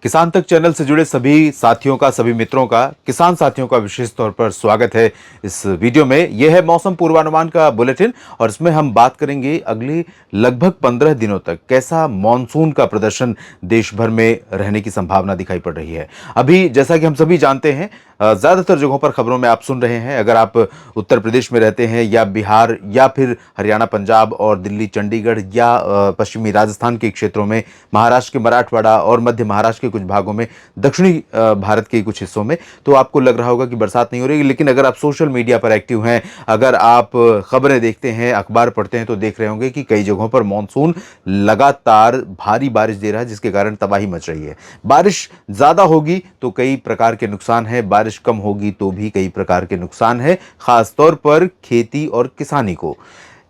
किसान तक चैनल से जुड़े सभी साथियों का, सभी मित्रों का, किसान साथियों का विशेष तौर पर स्वागत है इस वीडियो में। यह है मौसम पूर्वानुमान का बुलेटिन और इसमें हम बात करेंगे अगले लगभग 15 दिनों तक कैसा मॉनसून का प्रदर्शन देश भर में रहने की संभावना दिखाई पड़ रही है। अभी जैसा कि हम सभी जानते हैं, ज्यादातर जगहों पर खबरों में आप सुन रहे हैं, अगर आप उत्तर प्रदेश में रहते हैं या बिहार या फिर हरियाणा, पंजाब और दिल्ली, चंडीगढ़ या पश्चिमी राजस्थान के क्षेत्रों में, महाराष्ट्र के मराठवाड़ा और मध्य महाराष्ट्र के कुछ भागों में, दक्षिणी भारत के कुछ हिस्सों में, तो आपको लग रहा होगा कि बरसात नहीं हो रही। लेकिन अगर आप सोशल मीडिया पर एक्टिव हैं, अगर आप खबरें देखते हैं, अखबार पढ़ते हैं, तो देख रहे होंगे कि कई जगहों पर मॉनसून लगातार भारी बारिश दे रहा है, जिसके कारण तबाही मच रही है। बारिश ज्यादा होगी तो कई प्रकार के नुकसान है, बारिश कम होगी तो भी कई प्रकार के नुकसान है, खासतौर पर खेती और किसानी को।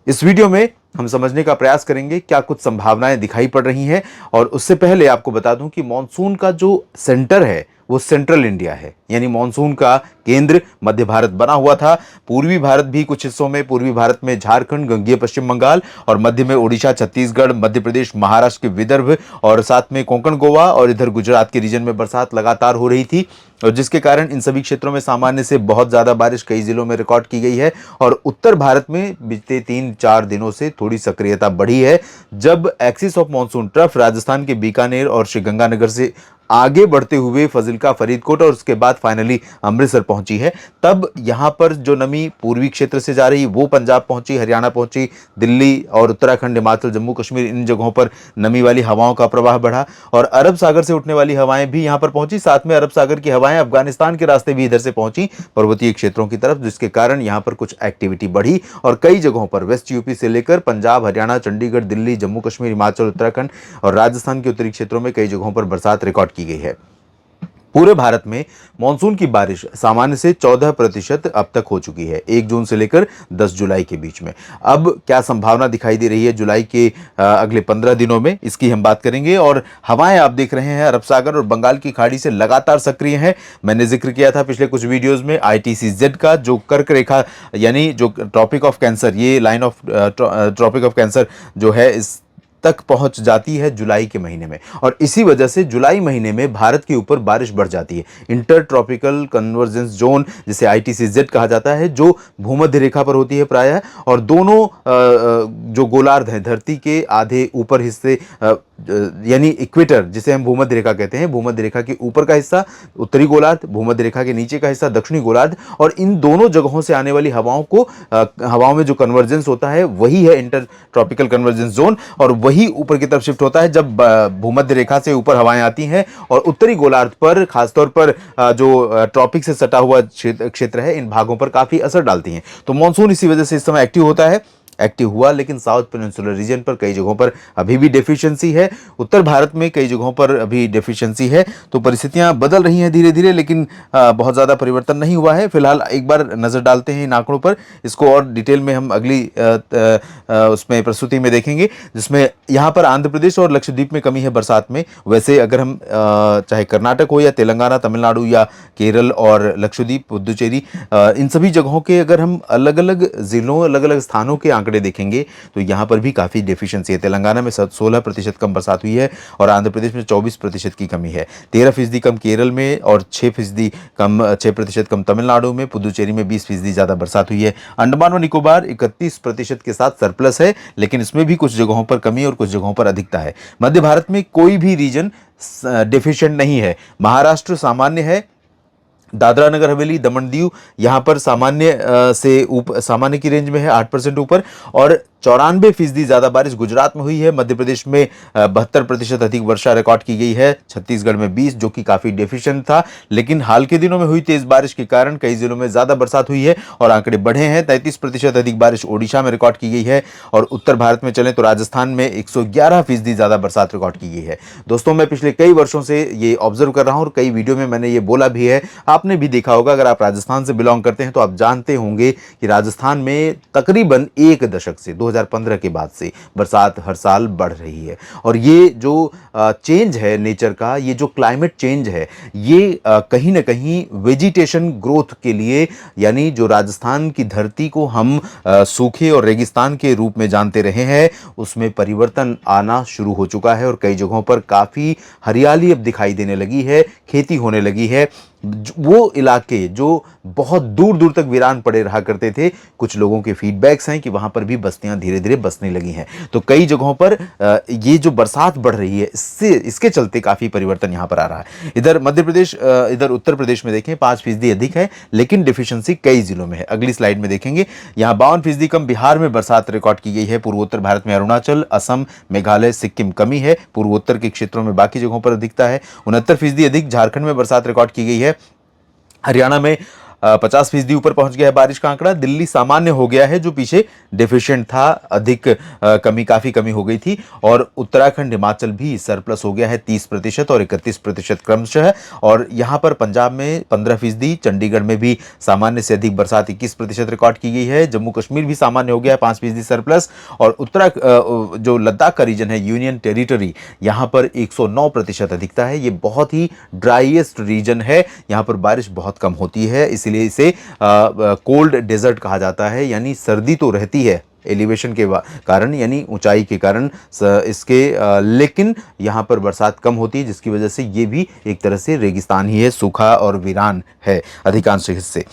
इस वीडियो में हम समझने का प्रयास करेंगे क्या कुछ संभावनाएं दिखाई पड़ रही हैं। और उससे पहले आपको बता दूं कि मॉनसून का जो सेंटर है वो सेंट्रल इंडिया है, यानी मॉनसून का केंद्र मध्य भारत बना हुआ था। पूर्वी भारत भी कुछ हिस्सों में, पूर्वी भारत में झारखंड, गंगेय पश्चिम बंगाल और मध्य में ओडिशा, छत्तीसगढ़, मध्य प्रदेश, महाराष्ट्र के विदर्भ और साथ में कोंकण, गोवा और इधर गुजरात के रीजन में बरसात लगातार हो रही थी, और जिसके कारण इन सभी क्षेत्रों में सामान्य से बहुत ज्यादा बारिश कई जिलों में रिकॉर्ड की गई है। और उत्तर भारत में बीते 3-4 दिनों से थोड़ी सक्रियता बढ़ी है, जब axis of monsoon trough Rajasthan के बीकानेर और श्रीगंगानगर से आगे बढ़ते हुए फजिल्का, फरीदकोट और उसके बाद फाइनली अमृतसर पहुंची है, तब यहां पर जो नमी पूर्वी क्षेत्र से जा रही वो पंजाब पहुंची, हरियाणा पहुंची, दिल्ली और उत्तराखंड, हिमाचल, जम्मू कश्मीर, इन जगहों पर नमी वाली हवाओं का प्रवाह बढ़ा और अरब सागर से उठने वाली हवाएं भी यहां पर पहुंची। साथ में अरब सागर की हवाएं अफगानिस्तान के रास्ते भी इधर से पहुंची पर्वतीय क्षेत्रों की तरफ, जिसके कारण यहां पर कुछ एक्टिविटी बढ़ी और कई जगहों पर वेस्ट यूपी से लेकर पंजाब, हरियाणा, चंडीगढ़, दिल्ली, जम्मू कश्मीर, हिमाचल, उत्तराखंड और राजस्थान के उत्तरी क्षेत्रों में कई जगहों पर बरसात रिकॉर्ड की गई है। पूरे भारत में मॉनसून की बारिश सामान्य से 14% अब तक हो चुकी है, 1 जून से लेकर 10 जुलाई के बीच में। अब क्या संभावना दिखाई दे रही है जुलाई के अगले 15 दिनों में, इसकी हम बात करेंगे। और हवाएं आप देख रहे हैं अरब सागर और बंगाल की खाड़ी से लगातार सक्रिय हैं। मैंने जिक्र किया था पिछले कुछ वीडियोस में ITCZ का, जो कर्क रेखा यानी जो ट्रॉपिक ऑफ कैंसर, ये line of tropic of cancer जो है इस तक पहुंच जाती है जुलाई के महीने में, और इसी वजह से जुलाई महीने में भारत के ऊपर बारिश बढ़ जाती है। इंटर ट्रॉपिकल कन्वर्जेंस जोन, जिसे ITCZ कहा जाता है, जो भूमध्य रेखा पर होती है प्रायः, और दोनों जो गोलार्ध हैं, धरती के आधे ऊपर हिस्से यानी इक्वेटर, जिसे हम भूमध्य रेखा कहते हैं, भूमध्य रेखा के ऊपर का हिस्सा उत्तरी गोलार्ध, भूमध्य रेखा के नीचे का हिस्सा दक्षिणी गोलार्ध, और इन दोनों जगहों से आने वाली हवाओं को हवाओं में जो कन्वर्जेंस होता है वही है इंटर ट्रॉपिकल कन्वर्जेंस जोन, और वही ऊपर की तरफ शिफ्ट होता है जब भूमध्य रेखा से ऊपर हवाएं आती हैं और उत्तरी गोलार्ध पर, खासतौर पर जो ट्रॉपिक से सटा हुआ क्षेत्र है, इन भागों पर काफी असर डालती हैं। तो मॉनसून इसी वजह से इस समय एक्टिव होता है, एक्टिव हुआ, लेकिन साउथ पेनिनसुलर रीजन पर कई जगहों पर अभी भी डेफिशिएंसी है, उत्तर भारत में कई जगहों पर अभी डेफिशिएंसी है। तो परिस्थितियां बदल रही हैं धीरे धीरे, लेकिन बहुत ज़्यादा परिवर्तन नहीं हुआ है। फिलहाल एक बार नज़र डालते हैं इन आंकड़ों पर, इसको और डिटेल में हम अगली उसमें प्रस्तुति में देखेंगे, जिसमें यहाँ पर आंध्र प्रदेश और लक्षद्वीप में कमी है बरसात में। वैसे अगर हम चाहे कर्नाटक हो या तेलंगाना, तमिलनाडु या केरल और लक्षद्वीप, पुदुचेरी, इन सभी जगहों के अगर हम अलग अलग जिलों, अलग अलग स्थानों के आंकड़े देखेंगे तो यहां पर भी काफी डेफिशिएंसी है। तेलंगाना में 16% कम बरसात हुई है और आंध्र प्रदेश में 24% की कमी है। 13% कम केरल में और 6% कम तमिलनाडु में, पुदुचेरी में 20% ज्यादा बरसात हुई है। अंडमान और निकोबार 31% के साथ सरप्लस है, लेकिन इसमें भी कुछ जगहों पर कमी और कुछ जगहों पर अधिकता है। मध्य भारत में कोई भी रीजन डेफिशिएंट नहीं है। महाराष्ट्र सामान्य है, दादरा नगर हवेली, दमन दीव यहां पर सामान्य की रेंज में है, 8% ऊपर, और 94% ज्यादा बारिश गुजरात में हुई है। मध्य प्रदेश में 72% अधिक वर्षा रिकॉर्ड की गई है, छत्तीसगढ़ में 20, जो कि काफी डेफिशिएंट था, लेकिन हाल के दिनों में हुई तेज बारिश के कारण कई जिलों में ज्यादा बरसात हुई है और आंकड़े बढ़े हैं। 33% अधिक बारिश ओडिशा में रिकॉर्ड की गई है, और उत्तर भारत में चले तो राजस्थान में 111% ज्यादा बरसात रिकॉर्ड की गई है। दोस्तों, मैं पिछले कई वर्षों से ये ऑब्जर्व कर रहा हूं और कई वीडियो में मैंने ये बोला भी है, आपने भी देखा होगा, अगर आप राजस्थान से बिलोंग करते हैं तो आप जानते होंगे कि राजस्थान में तकरीबन एक दशक से 2015 के बाद से बरसात हर साल बढ़ रही है। और ये जो चेंज है नेचर का, ये जो क्लाइमेट चेंज है, ये कहीं ना कहीं वेजिटेशन ग्रोथ के लिए, यानी जो राजस्थान की धरती को हम सूखे और रेगिस्तान के रूप में जानते रहे हैं, उसमें परिवर्तन आना शुरू हो चुका है और कई जगहों पर काफ़ी हरियाली अब दिखाई देने लगी है, खेती होने लगी है। वो इलाके जो बहुत दूर दूर तक वीरान पड़े रहा करते थे, कुछ लोगों के फीडबैक्स हैं कि वहां पर भी बस्तियां धीरे धीरे बसने लगी हैं। तो कई जगहों पर ये जो बरसात बढ़ रही है, इसके चलते काफ़ी परिवर्तन यहां पर आ रहा है। इधर मध्य प्रदेश, इधर उत्तर प्रदेश में देखें 5% अधिक है, लेकिन डिफिशियंसी कई जिलों में है। अगली स्लाइड में देखेंगे, यहाँ 52% कम बिहार में बरसात रिकॉर्ड की गई है। पूर्वोत्तर भारत में अरुणाचल, असम, मेघालय, सिक्किम कमी है। पूर्वोत्तर के क्षेत्रों में बाकी जगहों पर अधिकता है। 69% अधिक झारखंड में बरसात रिकॉर्ड की गई है। हरियाणा में 50% ऊपर पहुंच गया है बारिश का आंकड़ा। दिल्ली सामान्य हो गया है, जो पीछे डेफिशिएंट था, अधिक कमी, काफी कमी हो गई थी। और उत्तराखंड, हिमाचल भी सरप्लस हो गया है 30% और 31% क्रमशः। और यहां पर पंजाब में 15%, चंडीगढ़ में भी सामान्य से अधिक बरसात 21% रिकॉर्ड की गई है। जम्मू कश्मीर भी सामान्य हो गया है 5% सरप्लस। और जो लद्दाख का रीजन है, यूनियन टेरिटरी, यहां पर 109% अधिकता है। ये बहुत ही ड्राइएस्ट रीजन है, यहां पर बारिश बहुत कम होती है, इसलिए इसे कोल्ड डेजर्ट कहा जाता है। यानी सर्दी तो रहती है एलिवेशन के कारण, यानी ऊंचाई के कारण इसके, लेकिन यहाँ पर बरसात कम होती है, जिसकी वजह से ये भी एक तरह से रेगिस्तान ही है, सूखा और वीरान है अधिकांश हिस्से।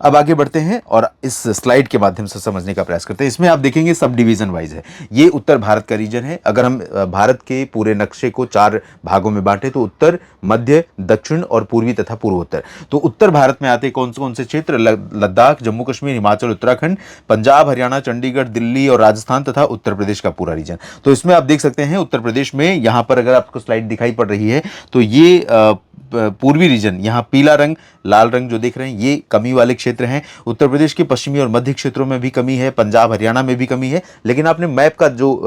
अब आगे बढ़ते हैं और इस स्लाइड के माध्यम से समझने का प्रयास करते हैं। इसमें आप देखेंगे सब डिवीजन वाइज है। ये उत्तर भारत का रीजन है। अगर हम भारत के पूरे नक्शे को 4 भागों में बांटे तो उत्तर, मध्य, दक्षिण और पूर्वी तथा पूर्वोत्तर। तो उत्तर भारत में आते कौन से क्षेत्र? लद्दाख, जम्मू कश्मीर, हिमाचल, उत्तराखंड, पंजाब, हरियाणा, चंडीगढ़, दिल्ली और राजस्थान तथा उत्तर प्रदेश का पूरा रीजन। तो इसमें आप देख सकते हैं उत्तर प्रदेश में, यहां पर अगर आपको स्लाइड दिखाई पड़ रही है तो ये पूर्वी रीजन, यहाँ पीला रंग, लाल रंग जो देख रहे हैं, ये कमी वाले क्षेत्र हैं। उत्तर प्रदेश के पश्चिमी और मध्य क्षेत्रों में भी कमी है, पंजाब, हरियाणा में भी कमी है। लेकिन आपने मैप का जो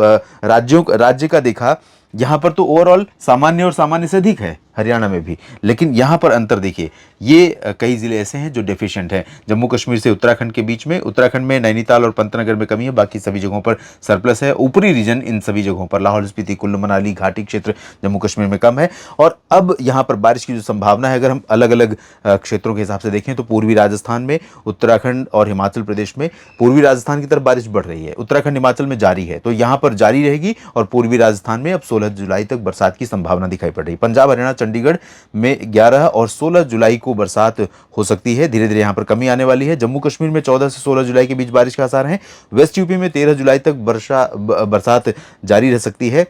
राज्य का देखा, यहाँ पर तो ओवरऑल सामान्य और सामान्य से अधिक है, हरियाणा में भी। लेकिन यहाँ पर अंतर देखिए, ये कई जिले ऐसे हैं जो डेफिशिएंट हैं। जम्मू कश्मीर से उत्तराखंड के बीच में, उत्तराखंड में नैनीताल और पंतनगर में कमी है, बाकी सभी जगहों पर सरप्लस है। ऊपरी रीजन इन सभी जगहों पर, लाहौल स्पीति, कुल्लू मनाली, घाटी क्षेत्र जम्मू कश्मीर में कम है। और अब यहाँ पर बारिश की जो संभावना है, अगर हम अलग अलग क्षेत्रों के हिसाब से देखें तो पूर्वी राजस्थान में, उत्तराखंड और हिमाचल प्रदेश में, पूर्वी राजस्थान की तरफ बारिश बढ़ रही है, उत्तराखंड हिमाचल में जारी है, तो यहाँ पर जारी रहेगी। और पूर्वी राजस्थान में अब 16 जुलाई तक बरसात की संभावना दिखाई पड़ रही है। पंजाब, हरियाणा, चंडीगढ़ में 11 और 16 जुलाई को बरसात हो सकती है। धीरे धीरे यहां पर कमी आने वाली है। जम्मू कश्मीर में 14 से 16 जुलाई के बीच बारिश का आसार है। वेस्ट यूपी में 13 जुलाई तक बरसात जारी रह सकती है।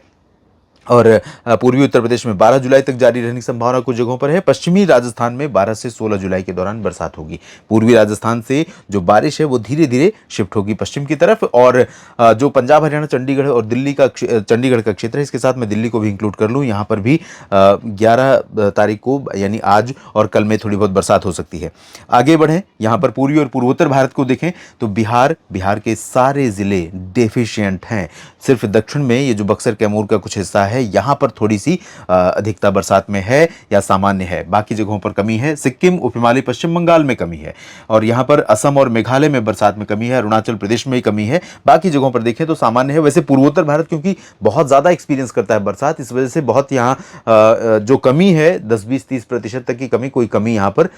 और पूर्वी उत्तर प्रदेश में 12 जुलाई तक जारी रहने की संभावना कुछ जगहों पर है। पश्चिमी राजस्थान में 12 से 16 जुलाई के दौरान बरसात होगी। पूर्वी राजस्थान से जो बारिश है वो धीरे धीरे शिफ्ट होगी पश्चिम की तरफ। और जो पंजाब, हरियाणा, चंडीगढ़ और चंडीगढ़ का क्षेत्र है, इसके साथ मैं दिल्ली को भी इंक्लूड कर लूँ, यहाँ पर भी 11 तारीख को, यानी आज और कल में थोड़ी बहुत बरसात हो सकती है। आगे बढ़ें, यहाँ पर पूर्वी और पूर्वोत्तर भारत को देखें तो बिहार के सारे जिले डेफिशिएंट हैं। सिर्फ दक्षिण में ये जो बक्सर, कैमूर का कुछ हिस्सा है, यहां पर थोड़ी सी अधिकता बरसात में है या सामान्य है, बाकी जगहों पर कमी है। सिक्किम, उप हिमालय, पश्चिम बंगाल में कमी है। और यहां पर असम और मेघालय में बरसात में कमी है। अरुणाचल प्रदेश में कमी है। बाकी जगहों पर देखें तो सामान्य है। वैसे पूर्वोत्तर भारत क्योंकि बहुत ज्यादा एक्सपीरियंस करता है बरसात, इस वजह से बहुत यहाँ जो कमी है 10-20-30% तक की कमी, कोई कमी यहाँ पर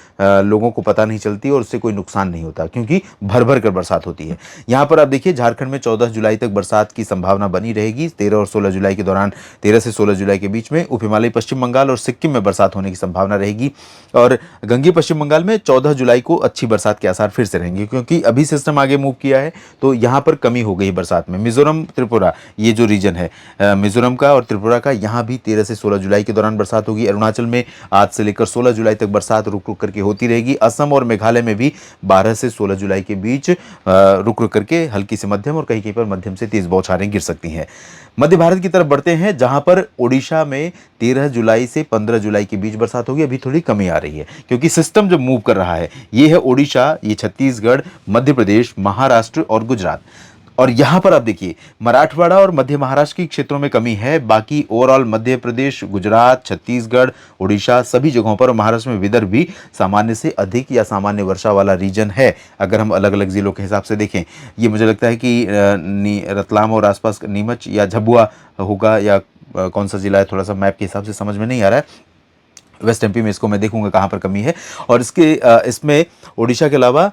लोगों को पता नहीं चलती और उससे कोई नुकसान नहीं होता, क्योंकि भर भर कर बरसात होती है। यहाँ पर आप देखिए, झारखंड में 14 जुलाई तक बरसात की संभावना बनी रहेगी। 13 और 16 जुलाई के दौरान, 13 से 16 जुलाई के बीच में उप हिमालय, पश्चिम बंगाल और सिक्किम में बरसात होने की संभावना रहेगी। और गंगी पश्चिम बंगाल में 14 जुलाई को अच्छी बरसात के आसार फिर से रहेंगे, क्योंकि अभी सिस्टम आगे मूव किया है तो यहाँ पर कमी हो गई बरसात में। मिजोरम, त्रिपुरा, ये जो रीजन है मिजोरम का और त्रिपुरा का, यहाँ भी 13 से 16 जुलाई के दौरान बरसात होगी। अरुणाचल में आज से लेकर 16 जुलाई तक बरसात रुक रुक करके होती रहेगी। असम और मेघालय में भी 12 से 16 जुलाई के बीच रुक रुक करके हल्की से मध्यम और कहीं कहीं पर मध्यम से तेज बौछारें गिर सकती हैं। मध्य भारत की तरफ बढ़ते हैं, जहां पर ओडिशा में 13 जुलाई से 15 जुलाई के बीच बरसात होगी। अभी थोड़ी कमी आ रही है क्योंकि सिस्टम जो मूव कर रहा है ये है ओडिशा, ये छत्तीसगढ़, मध्य प्रदेश, महाराष्ट्र और गुजरात। और यहाँ पर आप देखिए मराठवाड़ा और मध्य महाराष्ट्र के क्षेत्रों में कमी है, बाकी ओवरऑल मध्य प्रदेश, गुजरात, छत्तीसगढ़, उड़ीसा सभी जगहों पर, और महाराष्ट्र में विदर्भ भी सामान्य से अधिक या सामान्य वर्षा वाला रीजन है अगर हम अलग अलग जिलों के हिसाब से देखें। ये मुझे लगता है कि रतलाम और आसपास नीमच या झाबुआ होगा, या कौन सा जिला है थोड़ा सा मैप के हिसाब से समझ में नहीं आ रहा है। वेस्ट एमपी में इसको मैं देखूंगा कहाँ पर कमी है। और इसमें उड़ीसा के अलावा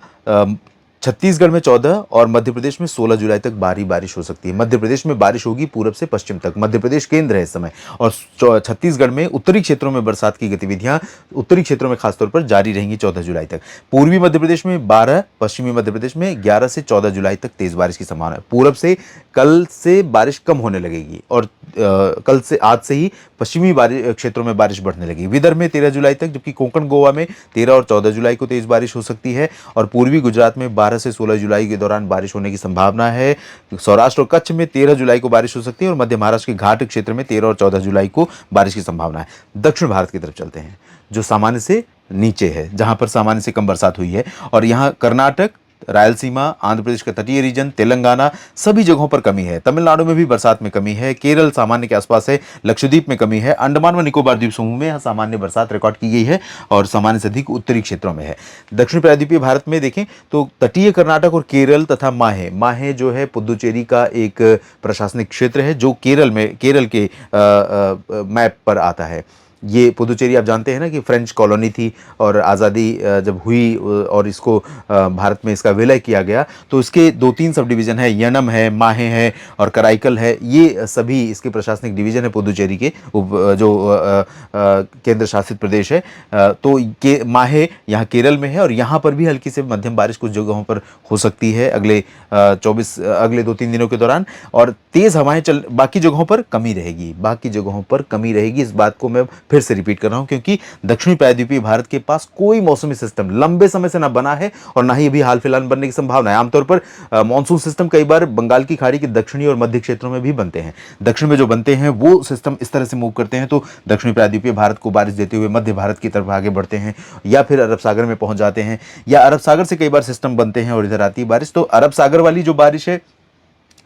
छत्तीसगढ़ में 14 और मध्य प्रदेश में 16 जुलाई तक भारी बारिश हो सकती है। मध्य प्रदेश में बारिश होगी पूरब से पश्चिम तक, मध्य प्रदेश केंद्र है इस समय। और छत्तीसगढ़ में उत्तरी क्षेत्रों में बरसात की गतिविधियां उत्तरी क्षेत्रों में खासतौर पर जारी रहेंगी 14 जुलाई तक। पूर्वी मध्य प्रदेश में 12, पश्चिमी मध्य प्रदेश में 11 से 14 जुलाई तक तेज बारिश की संभावना है। पूरब से कल से बारिश कम होने लगेगी, और कल से आज से ही पश्चिमी क्षेत्रों में बारिश बढ़ने लगेगी। विदर्भ में 13 जुलाई तक, जबकि कोंकण गोवा में 13 और 14 जुलाई को तेज बारिश हो सकती है। और पूर्वी गुजरात में 12 से 16 जुलाई के दौरान बारिश होने की संभावना है। सौराष्ट्र और कच्छ में 13 जुलाई को बारिश हो सकती है, और मध्य महाराष्ट्र के घाट क्षेत्र में 13 और 14 जुलाई को बारिश की संभावना है। दक्षिण भारत की तरफ चलते हैं, जो सामान्य से नीचे है, जहां पर सामान्य से कम बरसात हुई है। और यहाँ कर्नाटक, रायलसीमा, आंध्र प्रदेश का तटीय रीजन, तेलंगाना सभी जगहों पर कमी है। तमिलनाडु में भी बरसात में कमी है। केरल सामान्य के आसपास है। लक्षद्वीप में कमी है। अंडमान व निकोबार द्वीप समूह में सामान्य बरसात रिकॉर्ड की गई है, और सामान्य से अधिक उत्तरी क्षेत्रों में है। दक्षिण प्रायद्वीपीय भारत में देखें तो तटीय कर्नाटक और केरल तथा माहे जो है पुदुचेरी का एक प्रशासनिक क्षेत्र है, जो केरल के मैप पर आता है। ये पुदुचेरी आप जानते हैं ना कि फ्रेंच कॉलोनी थी, और आज़ादी जब हुई और इसको भारत में इसका विलय किया गया, तो इसके 2-3 सब डिवीज़न है, यनम है, माहे है और कराईकल है। ये सभी इसके प्रशासनिक डिवीज़न है पुदुचेरी के, जो केंद्र शासित प्रदेश है। तो माहे यहाँ केरल में है, और यहाँ पर भी हल्की से मध्यम बारिश कुछ जगहों पर हो सकती है अगले 2-3 दिनों के दौरान। और तेज़ हवाएं बाकी जगहों पर कमी रहेगी। इस बात को मैं फिर से रिपीट कर रहा हूं, क्योंकि दक्षिणी प्रायद्वीपीय भारत के पास कोई मौसमी सिस्टम लंबे समय से ना बना है, और ना ही अभी हाल फिलहाल बनने की संभावना है। आमतौर पर मॉनसून सिस्टम कई बार बंगाल की खाड़ी के दक्षिणी और मध्य क्षेत्रों में भी बनते हैं। दक्षिण में जो बनते हैं वो सिस्टम इस तरह से मूव करते हैं, तो दक्षिणी प्रायद्वीपीय भारत को बारिश देते हुए मध्य भारत की तरफ आगे बढ़ते हैं, या फिर अरब सागर में पहुंच जाते हैं, या अरब सागर से कई बार सिस्टम बनते हैं और इधर आती है बारिश। तो अरब सागर वाली जो बारिश है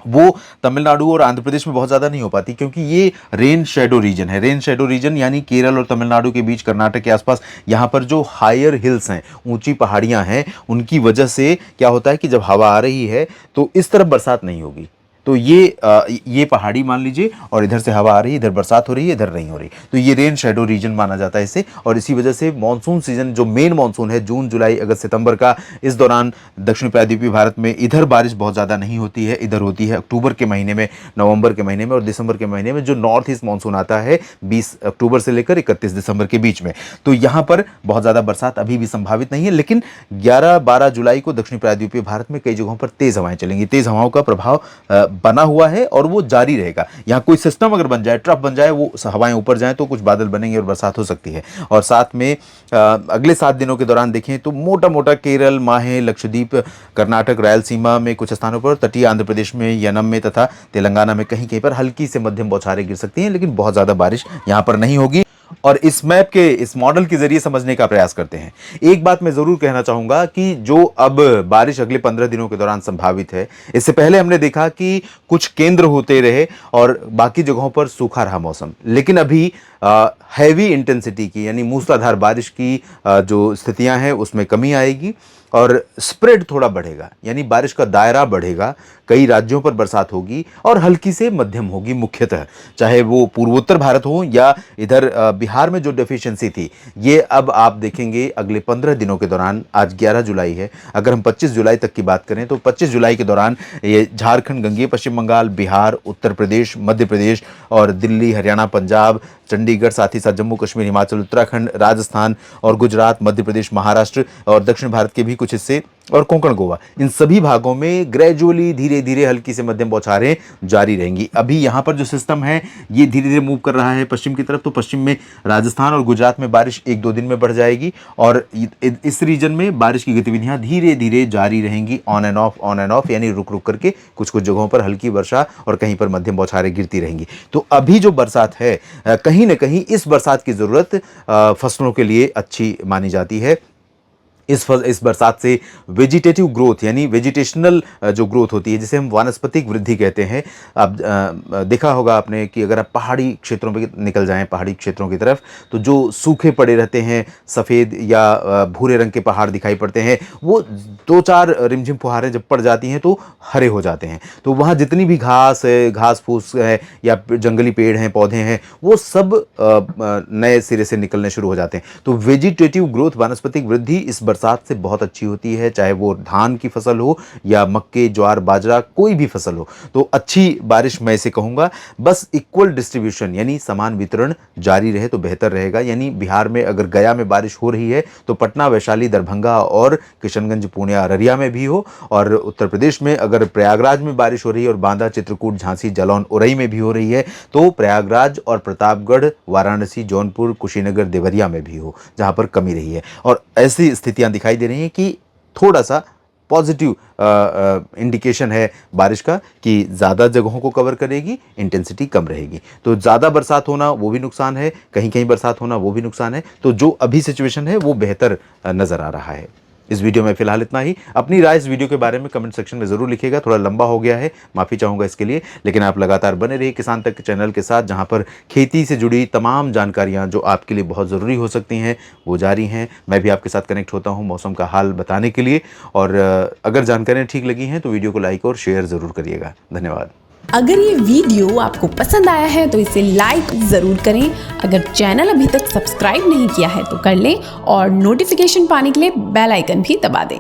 वो तमिलनाडु और आंध्र प्रदेश में बहुत ज़्यादा नहीं हो पाती, क्योंकि ये रेन शेडो रीजन है। रेन शेडो रीजन यानी केरल और तमिलनाडु के बीच, कर्नाटक के आसपास, यहाँ पर जो हायर हिल्स हैं, ऊंची पहाड़ियाँ हैं, उनकी वजह से क्या होता है कि जब हवा आ रही है तो इस तरफ बरसात नहीं होगी। तो ये पहाड़ी मान लीजिए, और इधर से हवा आ रही है, इधर बरसात हो रही है, इधर नहीं हो रही, तो ये रेन शेडो रीजन माना जाता है इसे। और इसी वजह से मानसून सीजन, जो मेन मानसून है जून, जुलाई, अगस्त, सितंबर का, इस दौरान दक्षिण प्रायद्वीपीय भारत में इधर बारिश बहुत ज़्यादा नहीं होती है। इधर होती है अक्टूबर के महीने में, नवंबर के महीने में और दिसंबर के महीने में, जो नॉर्थ ईस्ट मानसून आता है 20 अक्टूबर से लेकर 31 दिसंबर के बीच में। तो यहाँ पर बहुत ज़्यादा बरसात अभी भी संभावित नहीं है, लेकिन 11-12 जुलाई को दक्षिण प्रायद्वीपीय भारत में कई जगहों पर तेज़ हवाएं चलेंगी। तेज़ हवाओं का प्रभाव बना हुआ है और वो जारी रहेगा। यहाँ कोई सिस्टम अगर बन जाए, ट्रफ बन जाए, वो हवाएं ऊपर जाएं, तो कुछ बादल बनेंगे और बरसात हो सकती है। और साथ में अगले 7 दिनों के दौरान देखें तो मोटा मोटा केरल, माहे, लक्षद्वीप, कर्नाटक, रायलसीमा में कुछ स्थानों पर, तटीय आंध्र प्रदेश में, यनम में तथा तेलंगाना में कहीं कहीं पर हल्की से मध्यम बौछारें गिर सकती हैं, लेकिन बहुत ज़्यादा बारिश यहाँ पर नहीं होगी। और इस मैप के, इस मॉडल के जरिए समझने का प्रयास करते हैं। एक बात मैं जरूर कहना चाहूंगा कि जो अब बारिश अगले 15 दिनों के दौरान संभावित है, इससे पहले हमने देखा कि कुछ केंद्र होते रहे और बाकी जगहों पर सूखा रहा मौसम, लेकिन अभी हैवी इंटेंसिटी की यानी मूसलाधार बारिश की जो स्थितियां हैं उसमें कमी आएगी, और स्प्रेड थोड़ा बढ़ेगा, यानी बारिश का दायरा बढ़ेगा। कई राज्यों पर बरसात होगी और हल्की से मध्यम होगी मुख्यतः, चाहे वो पूर्वोत्तर भारत हो या इधर बिहार में जो डेफिशिएंसी थी, ये अब आप देखेंगे अगले 15 दिनों के दौरान। आज 11 जुलाई है, अगर हम 25 जुलाई तक की बात करें तो 25 जुलाई के दौरान ये झारखंड, गंगेय पश्चिम बंगाल, बिहार, उत्तर प्रदेश, मध्य प्रदेश और दिल्ली, हरियाणा, पंजाब, चंडीगढ़, साथ ही साथ जम्मू कश्मीर, हिमाचल, उत्तराखंड, राजस्थान और गुजरात, मध्य प्रदेश, महाराष्ट्र और दक्षिण भारत के भी कुछ हिस्से और कोंकण गोवा, इन सभी भागों में ग्रेजुअली धीरे धीरे हल्की से मध्यम बौछारें जारी रहेंगी। अभी यहाँ पर जो सिस्टम है ये धीरे धीरे मूव कर रहा है पश्चिम की तरफ, तो पश्चिम में राजस्थान और गुजरात में बारिश 1-2 दिन में बढ़ जाएगी, और इस रीजन में बारिश की गतिविधियां धीरे धीरे जारी रहेंगी, ऑन एंड ऑफ, यानी रुक रुक करके कुछ कुछ जगहों पर हल्की वर्षा और कहीं पर मध्यम बौछारें गिरती रहेंगी। तो अभी जो बरसात है, कहीं ना कहीं इस बरसात की जरूरत फसलों के लिए अच्छी मानी जाती है। इस बरसात से वेजिटेटिव ग्रोथ यानी वेजिटेशनल जो ग्रोथ होती है, जिसे हम वानस्पतिक वृद्धि कहते हैं। अब देखा होगा आपने कि अगर आप पहाड़ी क्षेत्रों पे निकल जाएं, पहाड़ी क्षेत्रों की तरफ, तो जो सूखे पड़े रहते हैं, सफ़ेद या भूरे रंग के पहाड़ दिखाई पड़ते हैं, वो 2-4 रिमझिम फुहारें जब पड़ जाती हैं तो हरे हो जाते हैं। तो वहाँ जितनी भी घास है, घास फूस है या जंगली पेड़ हैं, पौधे हैं, वो सब नए सिरे से निकलने शुरू हो जाते हैं। तो वेजिटेटिव ग्रोथ, वानस्पतिक वृद्धि इस बरसात से बहुत अच्छी होती है, चाहे वो धान की फसल हो या मक्के, ज्वार, बाजरा, कोई भी फसल हो। तो अच्छी बारिश मैं इसे कहूँगा। बस इक्वल डिस्ट्रीब्यूशन यानी समान वितरण जारी रहे तो बेहतर रहेगा। यानी बिहार में अगर गया में बारिश हो रही है तो पटना, वैशाली, दरभंगा और किशनगंज, पूर्णिया, अररिया में भी हो। और उत्तर प्रदेश में अगर प्रयागराज में बारिश हो रही है और बांदा, चित्रकूट, झांसी, जालौन, उरई में भी हो रही है, तो प्रयागराज और प्रतापगढ़, वाराणसी, जौनपुर, कुशीनगर, देवरिया में भी हो, जहां पर कमी रही है। और ऐसी स्थितियां दिखाई दे रही हैं कि थोड़ा सा पॉजिटिव इंडिकेशन है बारिश का कि ज़्यादा जगहों को कवर करेगी, इंटेंसिटी कम रहेगी। तो ज़्यादा बरसात होना वो भी नुकसान है, कहीं कहीं बरसात होना वो भी नुकसान है। तो जो अभी सिचुएशन है वो बेहतर नज़र आ रहा है। इस वीडियो में फिलहाल इतना ही। अपनी राय इस वीडियो के बारे में कमेंट सेक्शन में ज़रूर लिखिएगा। थोड़ा लंबा हो गया है, माफ़ी चाहूँगा इसके लिए, लेकिन आप लगातार बने रहिए किसान तक चैनल के साथ, जहाँ पर खेती से जुड़ी तमाम जानकारियाँ जो आपके लिए बहुत ज़रूरी हो सकती हैं वो जारी हैं। मैं भी आपके साथ कनेक्ट होता हूँ मौसम का हाल बताने के लिए। और अगर जानकारियाँ ठीक लगी हैं तो वीडियो को लाइक और शेयर ज़रूर करिएगा। धन्यवाद। अगर ये वीडियो आपको पसंद आया है तो इसे लाइक ज़रूर करें। अगर चैनल अभी तक सब्सक्राइब नहीं किया है तो कर लें और नोटिफिकेशन पाने के लिए बेल आइकन भी दबा दें।